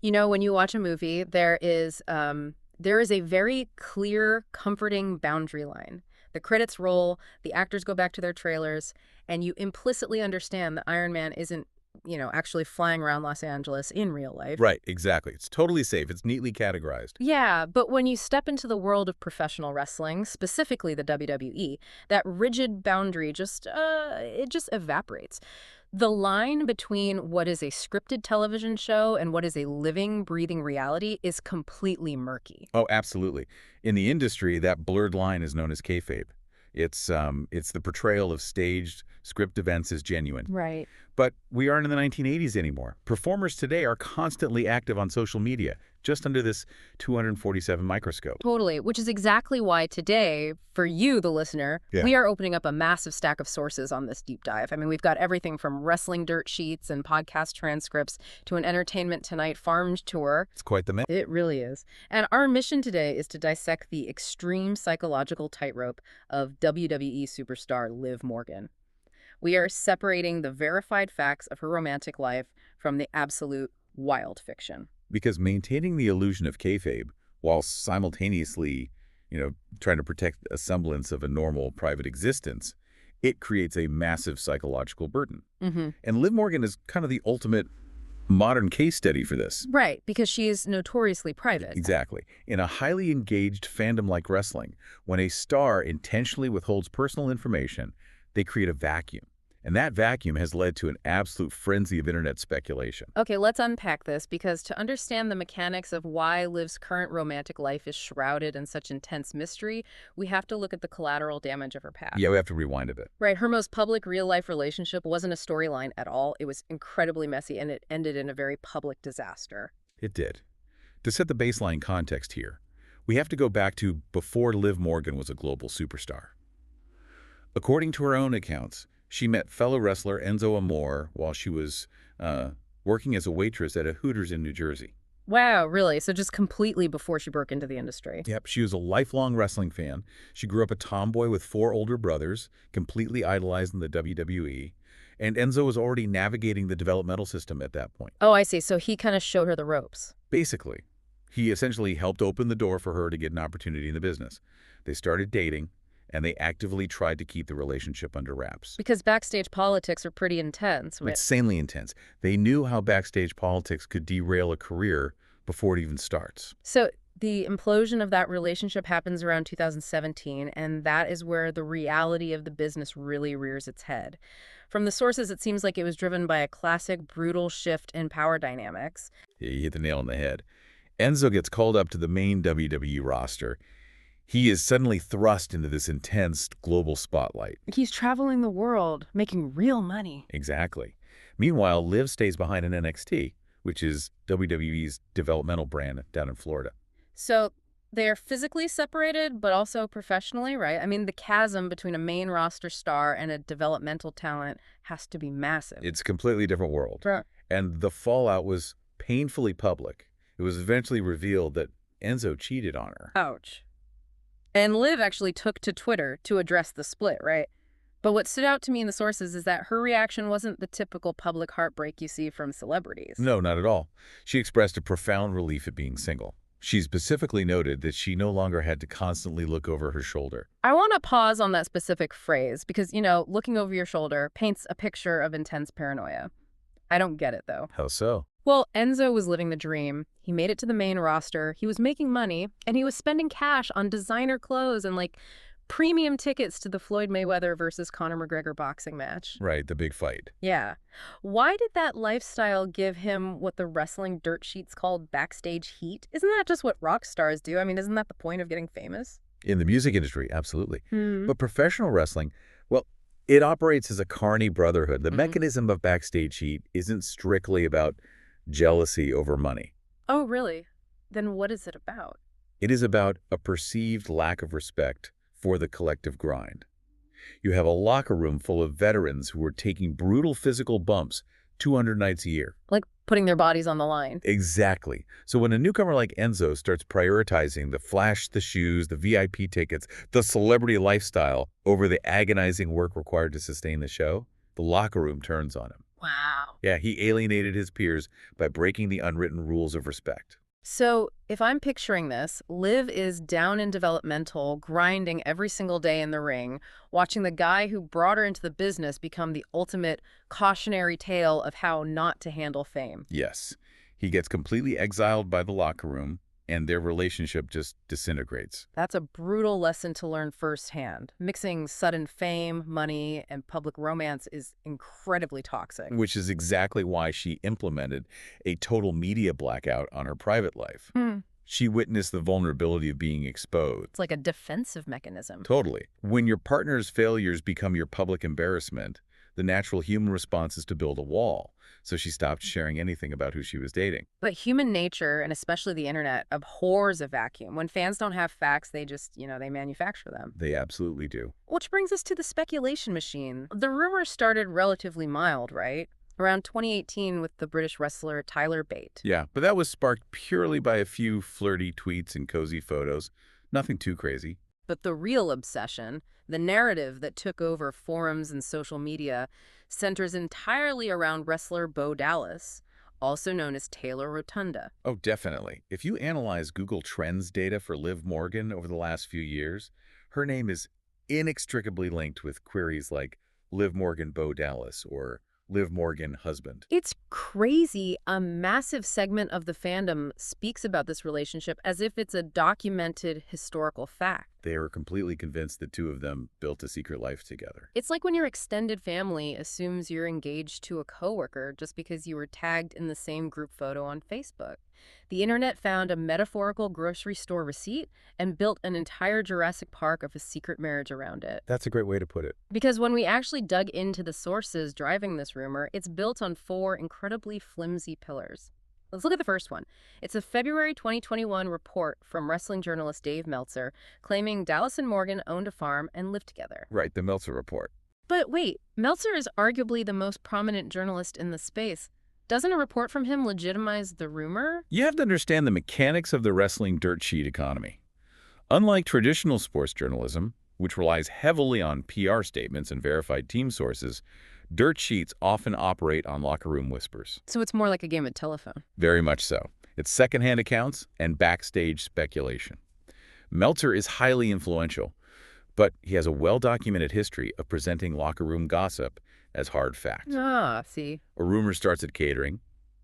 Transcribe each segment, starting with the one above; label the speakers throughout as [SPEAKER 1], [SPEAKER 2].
[SPEAKER 1] You know, when you watch a movie, there is a very clear, comforting boundary line. The credits roll, the actors go back to their trailers, and you implicitly understand that Iron Man isn't, actually flying around Los Angeles in real life.
[SPEAKER 2] Right, exactly. It's totally safe. It's neatly categorized.
[SPEAKER 1] Yeah, but when you step into the world of professional wrestling, specifically the WWE, that rigid boundary just evaporates. The line between what is a scripted television show and what is a living, breathing reality is completely murky.
[SPEAKER 2] Oh, absolutely. In the industry, that blurred line is known as kayfabe. It's the portrayal of staged script events as genuine.
[SPEAKER 1] Right.
[SPEAKER 2] But we aren't in the 1980s anymore. Performers today are constantly active on social media, just under this 247 microscope.
[SPEAKER 1] Totally, which is exactly why today, for you, the listener,
[SPEAKER 2] Yeah.
[SPEAKER 1] we are opening up a massive stack of sources on this deep dive. I mean, we've got everything from wrestling dirt sheets and podcast transcripts to an Entertainment Tonight farmed tour.
[SPEAKER 2] It's quite the mess.
[SPEAKER 1] It really is. And our mission today is to dissect the extreme psychological tightrope of WWE superstar Liv Morgan. We are separating the verified facts of her romantic life from the absolute wild fiction.
[SPEAKER 2] Because maintaining the illusion of kayfabe while simultaneously, trying to protect a semblance of a normal private existence, it creates a massive psychological burden.
[SPEAKER 1] Mm-hmm.
[SPEAKER 2] And Liv Morgan is kind of the ultimate modern case study for this.
[SPEAKER 1] Right, because she is notoriously private.
[SPEAKER 2] Exactly. In a highly engaged fandom like wrestling, when a star intentionally withholds personal information, they create a vacuum. And that vacuum has led to an absolute frenzy of internet speculation.
[SPEAKER 1] Okay, let's unpack this, because to understand the mechanics of why Liv's current romantic life is shrouded in such intense mystery, we have to look at the collateral damage of her past.
[SPEAKER 2] Yeah, we have to rewind a bit.
[SPEAKER 1] Right, her most public real-life relationship wasn't a storyline at all. It was incredibly messy, and it ended in a very public disaster.
[SPEAKER 2] It did. To set the baseline context here, we have to go back to before Liv Morgan was a global superstar. According to her own accounts, she met fellow wrestler Enzo Amore while she was working as a waitress at a Hooters in New Jersey.
[SPEAKER 1] Wow, really? So just completely before she broke into the industry.
[SPEAKER 2] Yep, she was a lifelong wrestling fan. She grew up a tomboy with 4 older brothers, completely idolizing the WWE. And Enzo was already navigating the developmental system at that point.
[SPEAKER 1] Oh, I see. So he kind of showed her the ropes.
[SPEAKER 2] Basically, he essentially helped open the door for her to get an opportunity in the business. They started dating, and they actively tried to keep the relationship under wraps.
[SPEAKER 1] Because backstage politics are pretty intense.
[SPEAKER 2] Insanely intense. They knew how backstage politics could derail a career before it even starts.
[SPEAKER 1] So the implosion of that relationship happens around 2017, and that is where the reality of the business really rears its head. From the sources, it seems like it was driven by a classic brutal shift in power dynamics.
[SPEAKER 2] Yeah, you hit the nail on the head. Enzo gets called up to the main WWE roster. He is suddenly thrust into this intense global spotlight.
[SPEAKER 1] He's traveling the world, making real money.
[SPEAKER 2] Exactly. Meanwhile, Liv stays behind in NXT, which is WWE's developmental brand down in Florida.
[SPEAKER 1] So they're physically separated, but also professionally, right? I mean, the chasm between a main roster star and a developmental talent has to be massive.
[SPEAKER 2] It's a completely different world.
[SPEAKER 1] Right.
[SPEAKER 2] And the fallout was painfully public. It was eventually revealed that Enzo cheated on her.
[SPEAKER 1] Ouch. And Liv actually took to Twitter to address the split, right? But what stood out to me in the sources is that her reaction wasn't the typical public heartbreak you see from celebrities.
[SPEAKER 2] No, not at all. She expressed a profound relief at being single. She specifically noted that she no longer had to constantly look over her shoulder.
[SPEAKER 1] I want to pause on that specific phrase because, looking over your shoulder paints a picture of intense paranoia. I don't get it, though.
[SPEAKER 2] How so?
[SPEAKER 1] Well, Enzo was living the dream. He made it to the main roster. He was making money, and he was spending cash on designer clothes and, premium tickets to the Floyd Mayweather versus Conor McGregor boxing match.
[SPEAKER 2] Right, the big fight.
[SPEAKER 1] Yeah. Why did that lifestyle give him what the wrestling dirt sheets called backstage heat? Isn't that just what rock stars do? I mean, isn't that the point of getting famous?
[SPEAKER 2] In the music industry, absolutely. But professional wrestling, well, it operates as a carny brotherhood. The mechanism of backstage heat isn't strictly about jealousy over money.
[SPEAKER 1] Oh, really? Then what is it about?
[SPEAKER 2] It is about a perceived lack of respect for the collective grind. You have a locker room full of veterans who are taking brutal physical bumps 200 nights a year.
[SPEAKER 1] Like putting their bodies on the line.
[SPEAKER 2] Exactly. So when a newcomer like Enzo starts prioritizing the flash, the shoes, the VIP tickets, the celebrity lifestyle over the agonizing work required to sustain the show, the locker room turns on him.
[SPEAKER 1] Wow.
[SPEAKER 2] Yeah, he alienated his peers by breaking the unwritten rules of respect.
[SPEAKER 1] So, if I'm picturing this, Liv is down in developmental, grinding every single day in the ring, watching the guy who brought her into the business become the ultimate cautionary tale of how not to handle fame.
[SPEAKER 2] Yes, he gets completely exiled by the locker room, and their relationship just disintegrates.
[SPEAKER 1] That's a brutal lesson to learn firsthand. Mixing sudden fame, money, and public romance is incredibly toxic.
[SPEAKER 2] Which is exactly why she implemented a total media blackout on her private life.
[SPEAKER 1] Hmm.
[SPEAKER 2] She witnessed the vulnerability of being exposed.
[SPEAKER 1] It's like a defensive mechanism.
[SPEAKER 2] Totally. When your partner's failures become your public embarrassment, the natural human response is to build a wall. So she stopped sharing anything about who she was dating.
[SPEAKER 1] But human nature, and especially the internet, abhors a vacuum. When fans don't have facts, they just, they manufacture them.
[SPEAKER 2] They absolutely do.
[SPEAKER 1] Which brings us to the speculation machine. The rumors started relatively mild, right? Around 2018 with the British wrestler Tyler Bate.
[SPEAKER 2] Yeah, but that was sparked purely by a few flirty tweets and cozy photos. Nothing too crazy.
[SPEAKER 1] But the real obsession, the narrative that took over forums and social media, centers entirely around wrestler Bo Dallas, also known as Taylor Rotunda.
[SPEAKER 2] Oh, definitely. If you analyze Google Trends data for Liv Morgan over the last few years, her name is inextricably linked with queries like Liv Morgan Bo Dallas or Liv Morgan husband.
[SPEAKER 1] It's crazy. A massive segment of the fandom speaks about this relationship as if it's a documented historical fact.
[SPEAKER 2] They are completely convinced the two of them built a secret life together.
[SPEAKER 1] It's like when your extended family assumes you're engaged to a coworker just because you were tagged in the same group photo on Facebook. The internet found a metaphorical grocery store receipt and built an entire Jurassic Park of a secret marriage around it.
[SPEAKER 2] That's a great way to put it.
[SPEAKER 1] Because when we actually dug into the sources driving this rumor, it's built on four incredibly flimsy pillars. Let's look at the first one. It's a February 2021 report from wrestling journalist Dave Meltzer claiming Dallas and Morgan owned a farm and lived together.
[SPEAKER 2] Right, the Meltzer report.
[SPEAKER 1] But wait, Meltzer is arguably the most prominent journalist in the space. Doesn't a report from him legitimize the rumor?
[SPEAKER 2] You have to understand the mechanics of the wrestling dirt sheet economy. Unlike traditional sports journalism, which relies heavily on PR statements and verified team sources, dirt sheets often operate on locker room whispers.
[SPEAKER 1] So it's more like a game of telephone.
[SPEAKER 2] Very much so. It's secondhand accounts and backstage speculation. Meltzer is highly influential, but he has a well-documented history of presenting locker room gossip as hard fact.
[SPEAKER 1] Ah, see.
[SPEAKER 2] A rumor starts at catering,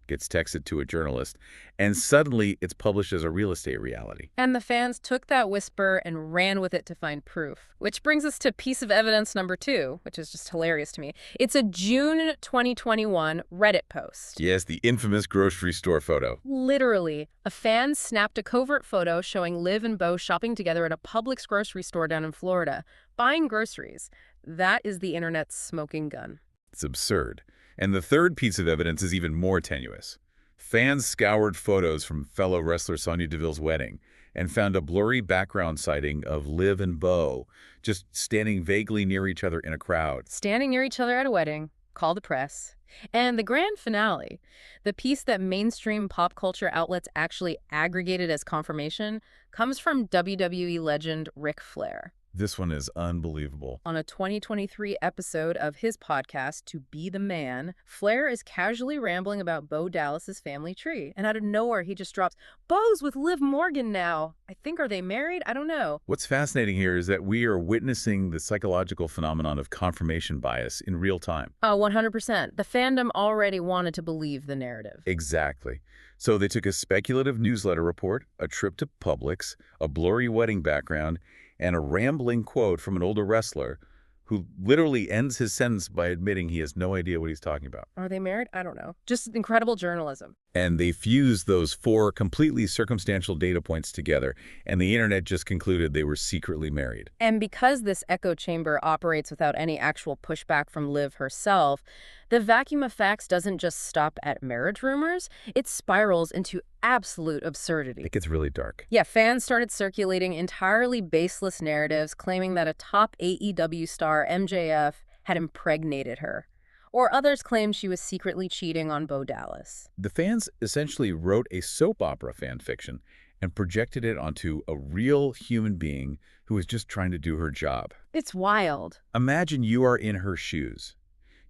[SPEAKER 2] gets texted to a journalist, and suddenly it's published as a real estate reality.
[SPEAKER 1] And the fans took that whisper and ran with it to find proof. Which brings us to piece of evidence number 2, which is just hilarious to me. It's a June 2021 Reddit post.
[SPEAKER 2] Yes, the infamous grocery store photo.
[SPEAKER 1] Literally, a fan snapped a covert photo showing Liv and Bo shopping together at a Publix grocery store down in Florida, buying groceries. That is the internet's smoking gun.
[SPEAKER 2] It's absurd. And the third piece of evidence is even more tenuous. Fans scoured photos from fellow wrestler Sonya Deville's wedding and found a blurry background sighting of Liv and Bo just standing vaguely near each other in a crowd.
[SPEAKER 1] Standing near each other at a wedding, call the press. And the grand finale, the piece that mainstream pop culture outlets actually aggregated as confirmation, comes from WWE legend Ric Flair.
[SPEAKER 2] This one is unbelievable.
[SPEAKER 1] On a 2023 episode of his podcast, To Be the Man, Flair is casually rambling about Bo Dallas's family tree. And out of nowhere, he just drops, Bo's with Liv Morgan now. I think, are they married? I don't know.
[SPEAKER 2] What's fascinating here is that we are witnessing the psychological phenomenon of confirmation bias in real time.
[SPEAKER 1] Oh, 100%. The fandom already wanted to believe the narrative.
[SPEAKER 2] Exactly. So they took a speculative newsletter report, a trip to Publix, a blurry wedding background, and a rambling quote from an older wrestler who literally ends his sentence by admitting he has no idea what he's talking about.
[SPEAKER 1] Are they married? I don't know. Just incredible journalism.
[SPEAKER 2] And they fused those four completely circumstantial data points together, and the internet just concluded they were secretly married.
[SPEAKER 1] And because this echo chamber operates without any actual pushback from Liv herself, the vacuum of facts doesn't just stop at marriage rumors, it spirals into absolute absurdity.
[SPEAKER 2] It gets really dark.
[SPEAKER 1] Yeah, fans started circulating entirely baseless narratives claiming that a top AEW star, MJF, had impregnated her. Or others claimed she was secretly cheating on Bo Dallas.
[SPEAKER 2] The fans essentially wrote a soap opera fan fiction and projected it onto a real human being who was just trying to do her job.
[SPEAKER 1] It's wild.
[SPEAKER 2] Imagine you are in her shoes.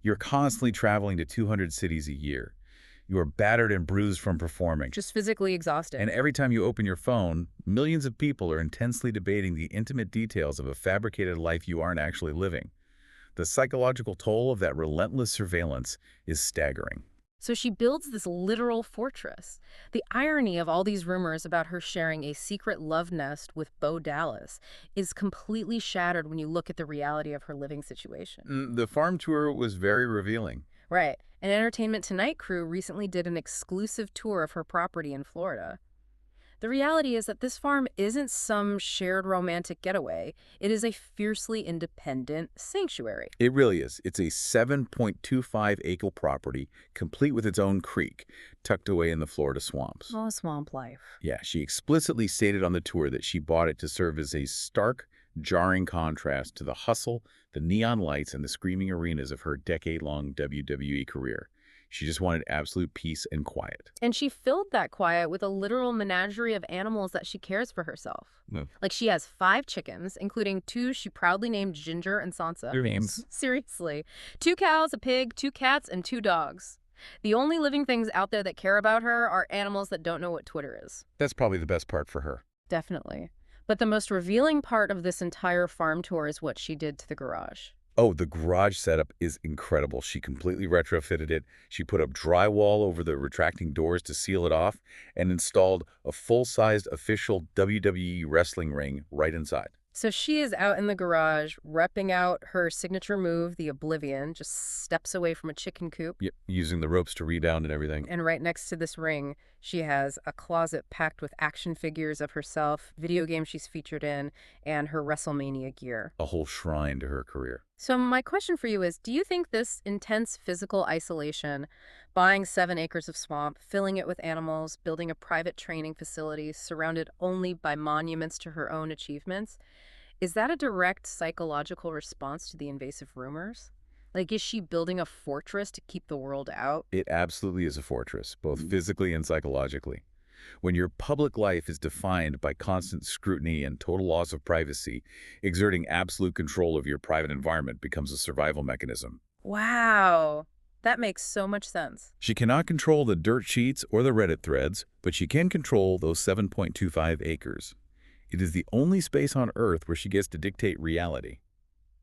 [SPEAKER 2] You're constantly traveling to 200 cities a year. You are battered and bruised from performing.
[SPEAKER 1] Just physically exhausted.
[SPEAKER 2] And every time you open your phone, millions of people are intensely debating the intimate details of a fabricated life you aren't actually living. The psychological toll of that relentless surveillance is staggering.
[SPEAKER 1] So she builds this literal fortress. The irony of all these rumors about her sharing a secret love nest with Bo Dallas is completely shattered when you look at the reality of her living situation.
[SPEAKER 2] The farm tour was very revealing.
[SPEAKER 1] Right. An Entertainment Tonight crew recently did an exclusive tour of her property in Florida. The reality is that this farm isn't some shared romantic getaway. It is a fiercely independent sanctuary.
[SPEAKER 2] It really is. It's a 7.25-acre property, complete with its own creek, tucked away in the Florida swamps.
[SPEAKER 1] Oh, swamp life.
[SPEAKER 2] Yeah, she explicitly stated on the tour that she bought it to serve as a stark, jarring contrast to the hustle, the neon lights, and the screaming arenas of her decade-long WWE career. She just wanted absolute peace and quiet.
[SPEAKER 1] And she filled that quiet with a literal menagerie of animals that she cares for herself.
[SPEAKER 2] No.
[SPEAKER 1] Like she has 5 chickens, including 2 she proudly named Ginger and Sansa.
[SPEAKER 2] Their names.
[SPEAKER 1] Seriously. 2 cows, a pig, 2 cats, and 2 dogs. The only living things out there that care about her are animals that don't know what Twitter is.
[SPEAKER 2] That's probably the best part for her.
[SPEAKER 1] Definitely. But the most revealing part of this entire farm tour is what she did to the garage.
[SPEAKER 2] Oh, the garage setup is incredible. She completely retrofitted it. She put up drywall over the retracting doors to seal it off and installed a full-sized official WWE wrestling ring right inside.
[SPEAKER 1] So she is out in the garage, repping out her signature move, the Oblivion, just steps away from a chicken coop.
[SPEAKER 2] Yep, using the ropes to rebound and everything.
[SPEAKER 1] And right next to this ring, she has a closet packed with action figures of herself, video games she's featured in, and her WrestleMania gear.
[SPEAKER 2] A whole shrine to her career.
[SPEAKER 1] So my question for you is, do you think this intense physical isolation, buying 7 acres of swamp, filling it with animals, building a private training facility surrounded only by monuments to her own achievements, is that a direct psychological response to the invasive rumors? Like, is she building a fortress to keep the world out?
[SPEAKER 2] It absolutely is a fortress, both physically and psychologically. When your public life is defined by constant scrutiny and total loss of privacy, exerting absolute control of your private environment becomes a survival mechanism.
[SPEAKER 1] Wow. That makes so much sense.
[SPEAKER 2] She cannot control the dirt sheets or the Reddit threads, but she can control those 7.25 acres. It is the only space on Earth where she gets to dictate reality.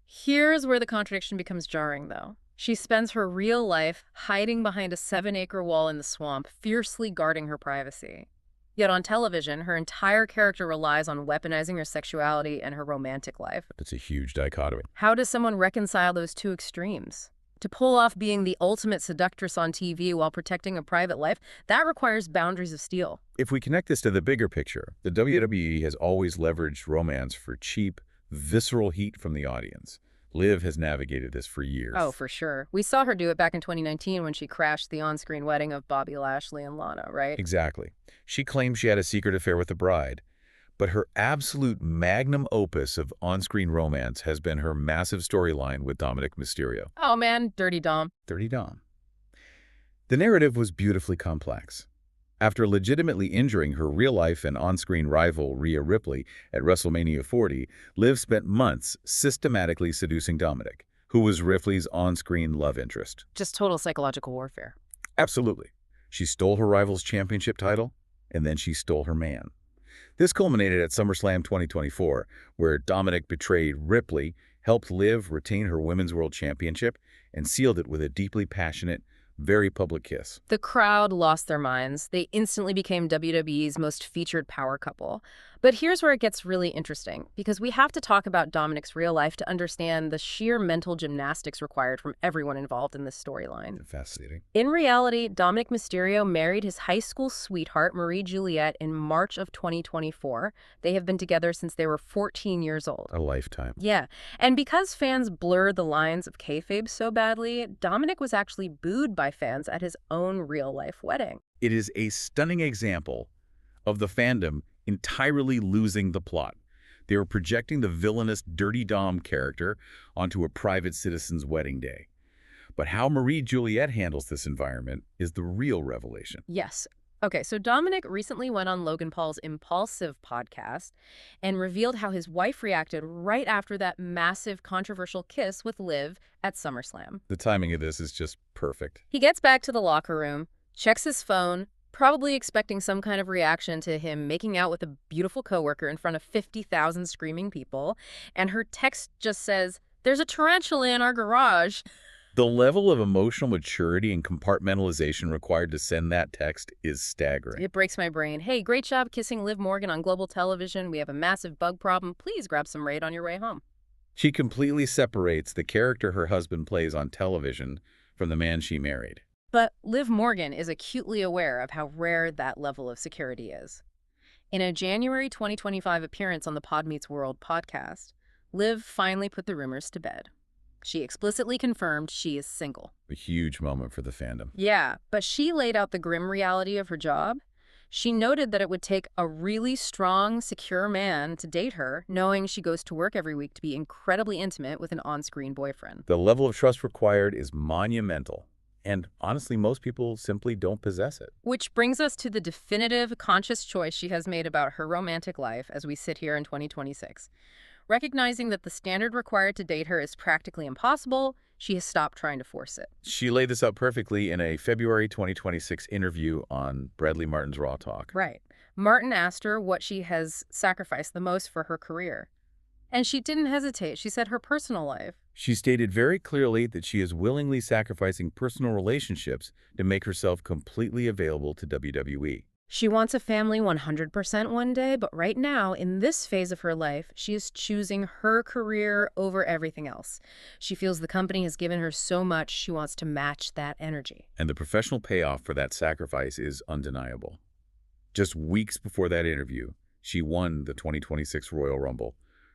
[SPEAKER 1] Here's where the contradiction becomes jarring, though. She spends her real life hiding behind a 7-acre wall in the swamp, fiercely guarding her privacy. Yet on television, her entire character relies on weaponizing her sexuality and her romantic life.
[SPEAKER 2] It's a huge dichotomy.
[SPEAKER 1] How does someone reconcile those two extremes? To pull off being the ultimate seductress on TV while protecting a private life, that requires boundaries of steel.
[SPEAKER 2] If we connect this to the bigger picture, the WWE has always leveraged romance for cheap, visceral heat from the audience. Liv has navigated this for years.
[SPEAKER 1] Oh, for sure. We saw her do it back in 2019 when she crashed the on-screen wedding of Bobby Lashley and Lana, right?
[SPEAKER 2] Exactly. She claimed she had a secret affair with the bride, but her absolute magnum opus of on-screen romance has been her massive storyline with Dominic Mysterio.
[SPEAKER 1] Oh man, Dirty Dom.
[SPEAKER 2] Dirty Dom. The narrative was beautifully complex. After legitimately injuring her real-life and on-screen rival Rhea Ripley at WrestleMania 40, Liv spent months systematically seducing Dominic, who was Ripley's on-screen love interest.
[SPEAKER 1] Just total psychological warfare.
[SPEAKER 2] Absolutely. She stole her rival's championship title, and then she stole her man. This culminated at SummerSlam 2024, where Dominic betrayed Ripley, helped Liv retain her Women's World Championship, and sealed it with a deeply passionate, very public kiss.
[SPEAKER 1] The crowd lost their minds. They instantly became WWE's most featured power couple. But here's where it gets really interesting, because we have to talk about Dominic's real life to understand the sheer mental gymnastics required from everyone involved in this storyline.
[SPEAKER 2] Fascinating.
[SPEAKER 1] In reality, Dominic Mysterio married his high school sweetheart, Marie Juliette, in March of 2024. They have been together since they were 14 years old.
[SPEAKER 2] A lifetime.
[SPEAKER 1] Yeah, and because fans blurred the lines of kayfabe so badly, Dominic was actually booed by fans at his own real-life wedding.
[SPEAKER 2] It is a stunning example of the fandom entirely losing the plot. They were projecting the villainous Dirty Dom character onto a private citizen's wedding day. But how Marie Juliette handles this environment is the real revelation.
[SPEAKER 1] Yes, Okay, so Dominic recently went on Logan Paul's Impulsive podcast and revealed how his wife reacted right after that massive controversial kiss with Liv at SummerSlam.
[SPEAKER 2] The timing of this is just perfect.
[SPEAKER 1] He gets back to the locker room, checks his phone, probably expecting some kind of reaction to him making out with a beautiful coworker in front of 50,000 screaming people, and her text just says, "There's a tarantula in our garage."
[SPEAKER 2] The level of emotional maturity and compartmentalization required to send that text is staggering.
[SPEAKER 1] It breaks my brain. "Hey, great job kissing Liv Morgan on global television. We have a massive bug problem. Please grab some Raid on your way home."
[SPEAKER 2] She completely separates the character her husband plays on television from the man she married.
[SPEAKER 1] But Liv Morgan is acutely aware of how rare that level of security is. In a January 2025 appearance on the Pod Meets World podcast, Liv finally put the rumors to bed. She explicitly confirmed she is single.
[SPEAKER 2] A huge moment for the fandom.
[SPEAKER 1] Yeah, but she laid out the grim reality of her job. She noted that it would take a really strong, secure man to date her, knowing she goes to work every week to be incredibly intimate with an on-screen boyfriend.
[SPEAKER 2] The level of trust required is monumental. And honestly, most people simply don't possess it.
[SPEAKER 1] Which brings us to the definitive, conscious choice she has made about her romantic life as we sit here in 2026. Recognizing that the standard required to date her is practically impossible, she has stopped trying to force it.
[SPEAKER 2] She laid this out perfectly in a February 2026 interview on Bradley Martin's Raw Talk.
[SPEAKER 1] Right. Martin asked her what she has sacrificed the most for her career. And she didn't hesitate. She said her personal life.
[SPEAKER 2] She stated very clearly that she is willingly sacrificing personal relationships to make herself completely available to WWE.
[SPEAKER 1] She wants a family 100% one day, but right now, in this phase of her life, she is choosing her career over everything else. She feels the company has given her so much, she wants to match that energy.
[SPEAKER 2] And the professional payoff for that sacrifice is undeniable. Just weeks before that interview, she won the 2026 Royal Rumble,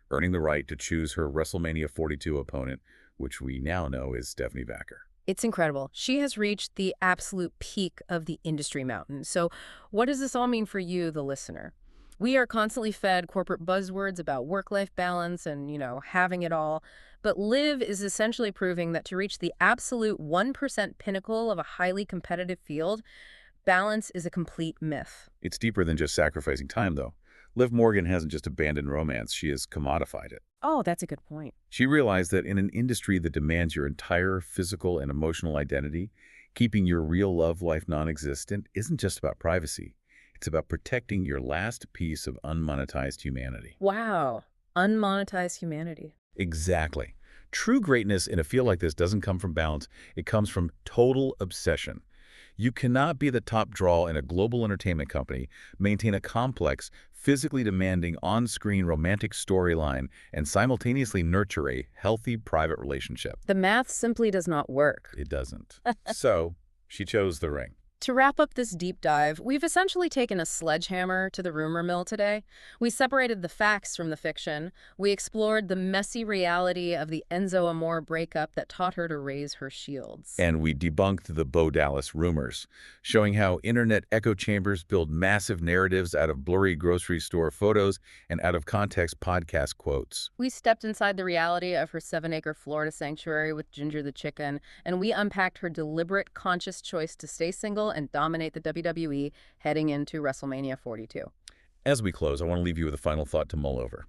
[SPEAKER 2] earning the right to choose her WrestleMania 42 opponent, which we now know is Stephanie Vacker.
[SPEAKER 1] It's incredible. She has reached the absolute peak of the industry mountain. So what does this all mean for you, the listener? We are constantly fed corporate buzzwords about work-life balance and, having it all. But Liv is essentially proving that to reach the absolute 1% pinnacle of a highly competitive field, balance is a complete myth.
[SPEAKER 2] It's deeper than just sacrificing time, though. Liv Morgan hasn't just abandoned romance, she has commodified it.
[SPEAKER 1] Oh, that's a good point.
[SPEAKER 2] She realized that in an industry that demands your entire physical and emotional identity, keeping your real love life non-existent isn't just about privacy. It's about protecting your last piece of unmonetized humanity.
[SPEAKER 1] Wow. Unmonetized humanity.
[SPEAKER 2] Exactly. True greatness in a field like this doesn't come from balance. It comes from total obsession. You cannot be the top draw in a global entertainment company, maintain a complex, physically demanding on-screen romantic storyline, and simultaneously nurture a healthy private relationship.
[SPEAKER 1] The math simply does not work.
[SPEAKER 2] It doesn't. So, she chose the ring.
[SPEAKER 1] To wrap up this deep dive, we've essentially taken a sledgehammer to the rumor mill today. We separated the facts from the fiction. We explored the messy reality of the Enzo Amore breakup that taught her to raise her shields.
[SPEAKER 2] And we debunked the Bo Dallas rumors, showing how internet echo chambers build massive narratives out of blurry grocery store photos and out-of-context podcast quotes.
[SPEAKER 1] We stepped inside the reality of her 7-acre Florida sanctuary with Ginger the chicken, and we unpacked her deliberate, conscious choice to stay single and dominate the WWE heading into WrestleMania 42.
[SPEAKER 2] As we close, I want to leave you with a final thought to mull over.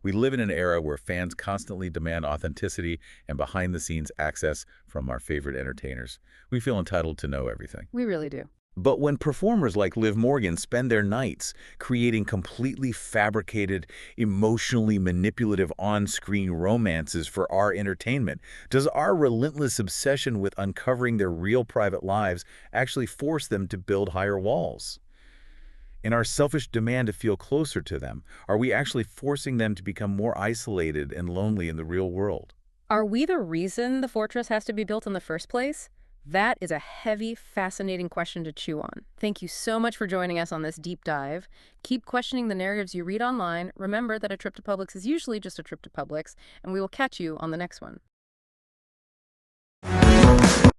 [SPEAKER 2] We live in an era where fans constantly demand authenticity and behind-the-scenes access from our favorite entertainers. We feel entitled to know everything.
[SPEAKER 1] We really do.
[SPEAKER 2] But when performers like Liv Morgan spend their nights creating completely fabricated, emotionally manipulative on-screen romances for our entertainment, does our relentless obsession with uncovering their real private lives actually force them to build higher walls? In our selfish demand to feel closer to them, are we actually forcing them to become more isolated and lonely in the real world?
[SPEAKER 1] Are we the reason the fortress has to be built in the first place? That is a heavy, fascinating question to chew on. Thank you so much for joining us on this deep dive. Keep questioning the narratives you read online. Remember that a trip to Publix is usually just a trip to Publix, and we will catch you on the next one.